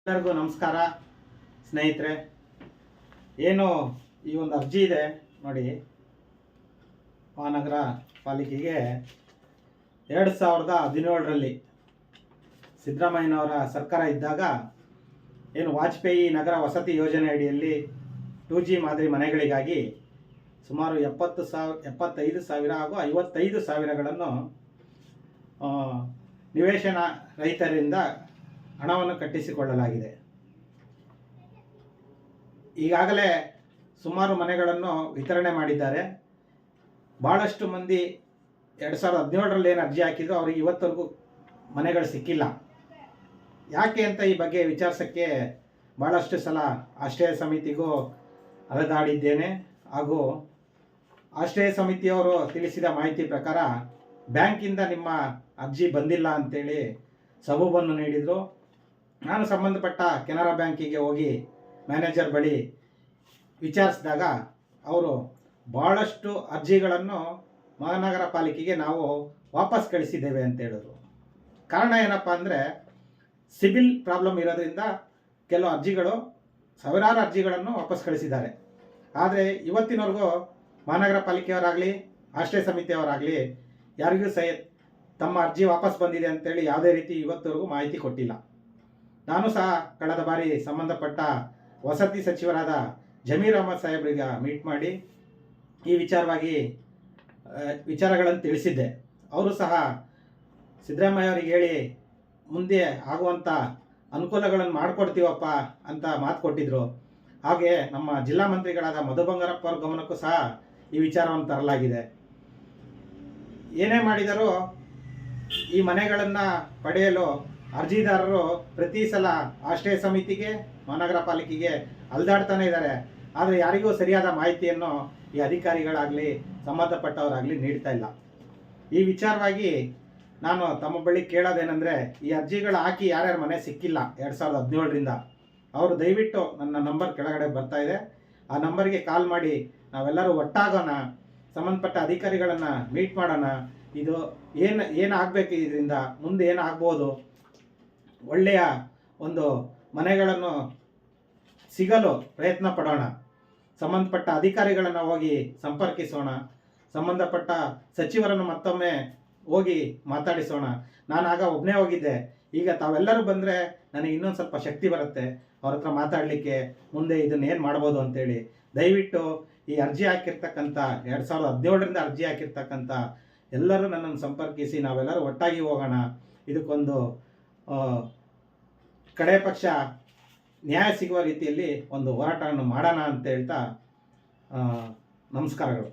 ಎಲ್ಲರಿಗೂ ನಮಸ್ಕಾರ ಸ್ನೇಹಿತರೆ. ಏನು ಈ ಒಂದು ಅರ್ಜಿ ಇದೆ ನೋಡಿ, ಮಹಾನಗರ ಪಾಲಿಕೆಗೆ 2017ರಲ್ಲಿ ಸಿದ್ದರಾಮಯ್ಯನವರ ಸರ್ಕಾರ ಇದ್ದಾಗ ಏನು ವಾಜಪೇಯಿ ನಗರ ವಸತಿ ಯೋಜನೆ ಅಡಿಯಲ್ಲಿ 2G ಮಾದರಿ ಮನೆಗಳಿಗಾಗಿ ಸುಮಾರು 75,000 ಹಾಗೂ 55,000ಗಳನ್ನು ನಿವೇಶನ ರಹಿತರಿಂದ ಹಣವನ್ನು ಕಟ್ಟಿಸಿಕೊಳ್ಳಲಾಗಿದೆ. ಈಗಾಗಲೇ ಸುಮಾರು ಮನೆಗಳನ್ನು ವಿತರಣೆ ಮಾಡಿದ್ದಾರೆ. ಭಾಳಷ್ಟು ಮಂದಿ 2017ರಲ್ಲಿ ಏನು ಅರ್ಜಿ ಹಾಕಿದ್ರು ಅವ್ರಿಗೆ ಇವತ್ತವರೆಗೂ ಮನೆಗಳು ಸಿಕ್ಕಿಲ್ಲ. ಯಾಕೆ ಅಂತ ಈ ಬಗ್ಗೆ ವಿಚಾರಿಸೋಕ್ಕೆ ಭಾಳಷ್ಟು ಸಲ ಆಶ್ರಯ ಸಮಿತಿಗೂ ಅಲೆದಾಡಿದ್ದೇನೆ. ಹಾಗೂ ಆಶ್ರಯ ಸಮಿತಿಯವರು ತಿಳಿಸಿದ ಮಾಹಿತಿ ಪ್ರಕಾರ ಬ್ಯಾಂಕಿಂದ ನಿಮ್ಮ ಅರ್ಜಿ ಬಂದಿಲ್ಲ ಅಂತೇಳಿ ಸಬೂಬನ್ನು ನೀಡಿದರು. ನಾನು ಸಂಬಂಧಪಟ್ಟ ಕೆನರಾ ಬ್ಯಾಂಕಿಗೆ ಹೋಗಿ ಮ್ಯಾನೇಜರ್ ಬಳಿ ವಿಚಾರಿಸಿದಾಗ ಅವರು ಭಾಳಷ್ಟು ಅರ್ಜಿಗಳನ್ನು ಮಹಾನಗರ ಪಾಲಿಕೆಗೆ ನಾವು ವಾಪಸ್ ಕಳಿಸಿದ್ದೇವೆ ಅಂತ ಹೇಳಿದ್ರು. ಕಾರಣ ಏನಪ್ಪ ಅಂದರೆ ಸಿಬಿಲ್ ಪ್ರಾಬ್ಲಮ್ ಇರೋದ್ರಿಂದ ಕೆಲವು ಅರ್ಜಿಗಳು, ಸಾವಿರಾರು ಅರ್ಜಿಗಳನ್ನು ವಾಪಸ್ ಕಳಿಸಿದ್ದಾರೆ. ಆದರೆ ಇವತ್ತಿನವರೆಗೂ ಮಹಾನಗರ ಪಾಲಿಕೆಯವರಾಗಲಿ ಆಶ್ರಯ ಸಮಿತಿಯವರಾಗಲಿ ಯಾರಿಗೂ ತಮ್ಮ ಅರ್ಜಿ ವಾಪಸ್ ಬಂದಿದೆ ಅಂತೇಳಿ ಯಾವುದೇ ರೀತಿ ಇವತ್ತವರೆಗೂ ಮಾಹಿತಿ ಕೊಟ್ಟಿಲ್ಲ. ನಾನು ಸಹ ಕಳೆದ ಬಾರಿ ಸಂಬಂಧಪಟ್ಟ ವಸತಿ ಸಚಿವರಾದ ಜಮೀರ್ ಅಹಮದ್ ಸಾಹೇಬ್ರಿಗೆ ಮೀಟ್ ಮಾಡಿ ಈ ವಿಚಾರಗಳನ್ನು ತಿಳಿಸಿದ್ದೆ. ಅವರು ಸಹ ಸಿದ್ದರಾಮಯ್ಯ ಅವರಿಗೆ ಹೇಳಿ ಮುಂದೆ ಆಗುವಂಥ ಅನುಕೂಲಗಳನ್ನು ಮಾಡಿಕೊಡ್ತೀವಪ್ಪ ಅಂತ ಮಾತು ಕೊಟ್ಟಿದ್ದರು. ಹಾಗೆ ನಮ್ಮ ಜಿಲ್ಲಾ ಮಂತ್ರಿಗಳಾದ ಮಧು ಬಂಗಾರಪ್ಪ ಅವ್ರ ಗಮನಕ್ಕೂ ಸಹ ಈ ವಿಚಾರವನ್ನು ತರಲಾಗಿದೆ. ಏನೇ ಮಾಡಿದರೂ ಈ ಮನೆಗಳನ್ನು ಪಡೆಯಲು ಅರ್ಜಿದಾರರು ಪ್ರತಿ ಸಲ ಆಶ್ರಯ ಸಮಿತಿಗೆ ಮಹಾನಗರ ಪಾಲಿಕೆಗೆ ಅಲ್ದಾಡ್ತಾನೆ ಇದ್ದಾರೆ. ಆದರೆ ಯಾರಿಗೂ ಸರಿಯಾದ ಮಾಹಿತಿಯನ್ನು ಈ ಅಧಿಕಾರಿಗಳಾಗಲಿ ಸಂಬಂಧಪಟ್ಟವರಾಗಲಿ ನೀಡ್ತಾ ಇಲ್ಲ. ಈ ವಿಚಾರವಾಗಿ ನಾನು ತಮ್ಮ ಬಳಿ ಕೇಳೋದೇನೆಂದರೆ, ಈ ಅರ್ಜಿಗಳು ಹಾಕಿ ಯಾರ್ಯಾರ ಮನೆ ಸಿಕ್ಕಿಲ್ಲ 2017ರಿಂದ ಅವರು ದಯವಿಟ್ಟು ನನ್ನ ನಂಬರ್ ಕೆಳಗಡೆ ಬರ್ತಾ ಇದೆ, ಆ ನಂಬರ್ಗೆ ಕಾಲ್ ಮಾಡಿ ನಾವೆಲ್ಲರೂ ಒಟ್ಟಾಗೋಣ, ಸಂಬಂಧಪಟ್ಟ ಅಧಿಕಾರಿಗಳನ್ನು ಮೀಟ್ ಮಾಡೋಣ. ಇದು ಏನಾಗಬೇಕು, ಇದರಿಂದ ಮುಂದೆ ಏನಾಗ್ಬೋದು, ಒಳ್ಳೆಯ ಒಂದು ಮನೆಗಳನ್ನು ಸಿಗಲು ಪ್ರಯತ್ನ ಪಡೋಣ. ಸಂಬಂಧಪಟ್ಟ ಅಧಿಕಾರಿಗಳನ್ನು ಹೋಗಿ ಸಂಪರ್ಕಿಸೋಣ, ಸಂಬಂಧಪಟ್ಟ ಸಚಿವರನ್ನು ಮತ್ತೊಮ್ಮೆ ಹೋಗಿ ಮಾತಾಡಿಸೋಣ. ನಾನು ಆಗ ಒಬ್ಬನೇ ಹೋಗಿದ್ದೆ. ಈಗ ತಾವೆಲ್ಲರೂ ಬಂದರೆ ನನಗೆ ಇನ್ನೊಂದು ಸ್ವಲ್ಪ ಶಕ್ತಿ ಬರುತ್ತೆ ಅವ್ರ ಹತ್ರ ಮಾತಾಡಲಿಕ್ಕೆ, ಮುಂದೆ ಇದನ್ನು ಏನು ಮಾಡ್ಬೋದು ಅಂತೇಳಿ. ದಯವಿಟ್ಟು ಈ ಅರ್ಜಿ ಹಾಕಿರ್ತಕ್ಕಂಥ 2017ರಿಂದ ಅರ್ಜಿ ಹಾಕಿರ್ತಕ್ಕಂಥ ಎಲ್ಲರೂ ನನ್ನನ್ನು ಸಂಪರ್ಕಿಸಿ ನಾವೆಲ್ಲರೂ ಒಟ್ಟಾಗಿ ಹೋಗೋಣ. ಇದಕ್ಕೊಂದು ಕಡೆ ಪಕ್ಷ ನ್ಯಾಯ ಸಿಗುವ ರೀತಿಯಲ್ಲಿ ಒಂದು ಹೋರಾಟವನ್ನು ಮಾಡೋಣ ಅಂತ ಹೇಳ್ತಾ ನಮಸ್ಕಾರಗಳು.